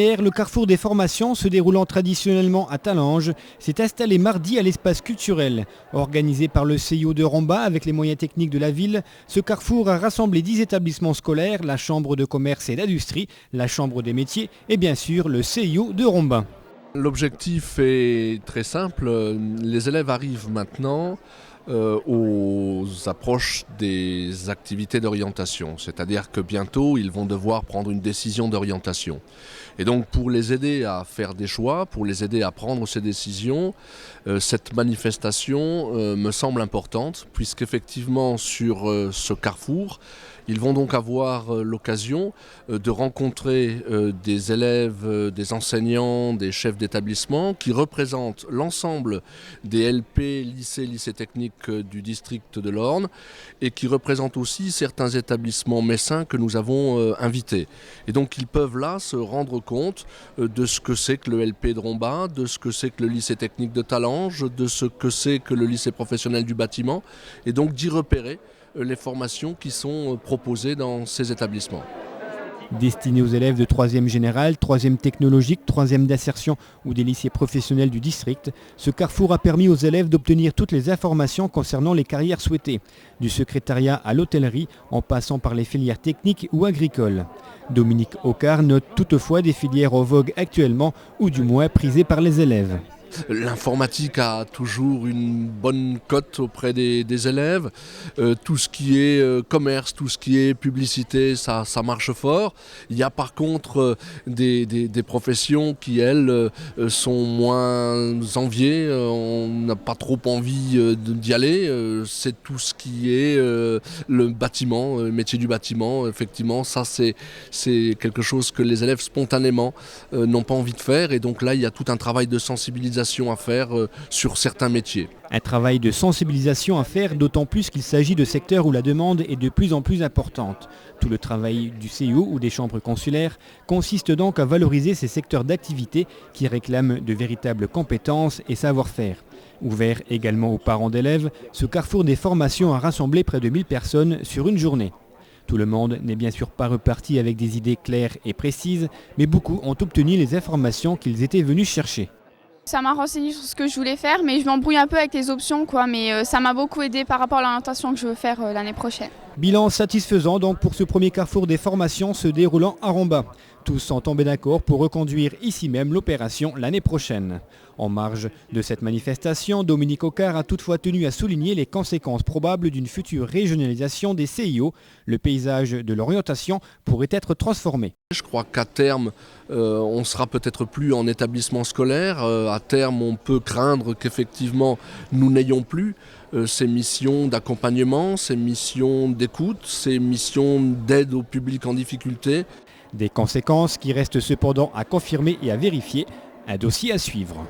Hier, le carrefour des formations, se déroulant traditionnellement à Talange, s'est installé mardi à l'espace culturel. Organisé par le CIO de Romba avec les moyens techniques de la ville, ce carrefour a rassemblé 10 établissements scolaires, la Chambre de commerce et d'industrie, la Chambre des métiers et bien sûr le CIO de Romba. L'objectif est très simple, les élèves arrivent maintenant aux approches des activités d'orientation, c'est-à-dire que bientôt ils vont devoir prendre une décision d'orientation. Et donc pour les aider à faire des choix, pour les aider à prendre ces décisions, cette manifestation me semble importante puisqu'effectivement sur ce carrefour, ils vont donc avoir l'occasion de rencontrer des élèves, des enseignants, des chefs d'établissement qui représentent l'ensemble des LP, lycées techniques du district de l'Orne et qui représentent aussi certains établissements messins que nous avons invités. Et donc ils peuvent là se rendre compte de ce que c'est que le LP de Romba, de ce que c'est que le lycée technique de Talange, de ce que c'est que le lycée professionnel du bâtiment et donc d'y repérer les formations qui sont proposées dans ces établissements. Destiné aux élèves de 3e général, 3e technologique, 3e d'insertion ou des lycées professionnels du district, ce carrefour a permis aux élèves d'obtenir toutes les informations concernant les carrières souhaitées, du secrétariat à l'hôtellerie en passant par les filières techniques ou agricoles. Dominique Ocard note toutefois des filières en vogue actuellement ou du moins prisées par les élèves. L'informatique a toujours une bonne cote auprès des élèves. Tout ce qui est commerce, tout ce qui est publicité, ça marche fort. Il y a par contre des professions qui, elles, sont moins enviées. On n'a pas trop envie d'y aller. C'est tout ce qui est le bâtiment, le métier du bâtiment. Effectivement, ça c'est quelque chose que les élèves spontanément n'ont pas envie de faire. Et donc là, il y a tout un travail de sensibilisation à faire sur certains métiers. Un travail de sensibilisation à faire, d'autant plus qu'il s'agit de secteurs où la demande est de plus en plus importante. Tout le travail du CIO ou des chambres consulaires consiste donc à valoriser ces secteurs d'activité qui réclament de véritables compétences et savoir-faire. Ouvert également aux parents d'élèves, ce carrefour des formations a rassemblé près de 1000 personnes sur une journée. Tout le monde n'est bien sûr pas reparti avec des idées claires et précises, mais beaucoup ont obtenu les informations qu'ils étaient venus chercher. Ça m'a renseigné sur ce que je voulais faire, mais je m'embrouille un peu avec les options, mais ça m'a beaucoup aidé par rapport à l'orientation que je veux faire l'année prochaine. Bilan satisfaisant donc pour ce premier carrefour des formations se déroulant à Romba. Tous sont tombés d'accord pour reconduire ici même l'opération l'année prochaine. En marge de cette manifestation, Dominique Ocard a toutefois tenu à souligner les conséquences probables d'une future régionalisation des CIO. Le paysage de l'orientation pourrait être transformé. Je crois qu'à terme, on sera peut-être plus en établissement scolaire. À terme, on peut craindre qu'effectivement, nous n'ayons plus ces missions d'accompagnement, ces missions d'écoute, ces missions d'aide au public en difficulté. Des conséquences qui restent cependant à confirmer et à vérifier. Un dossier à suivre.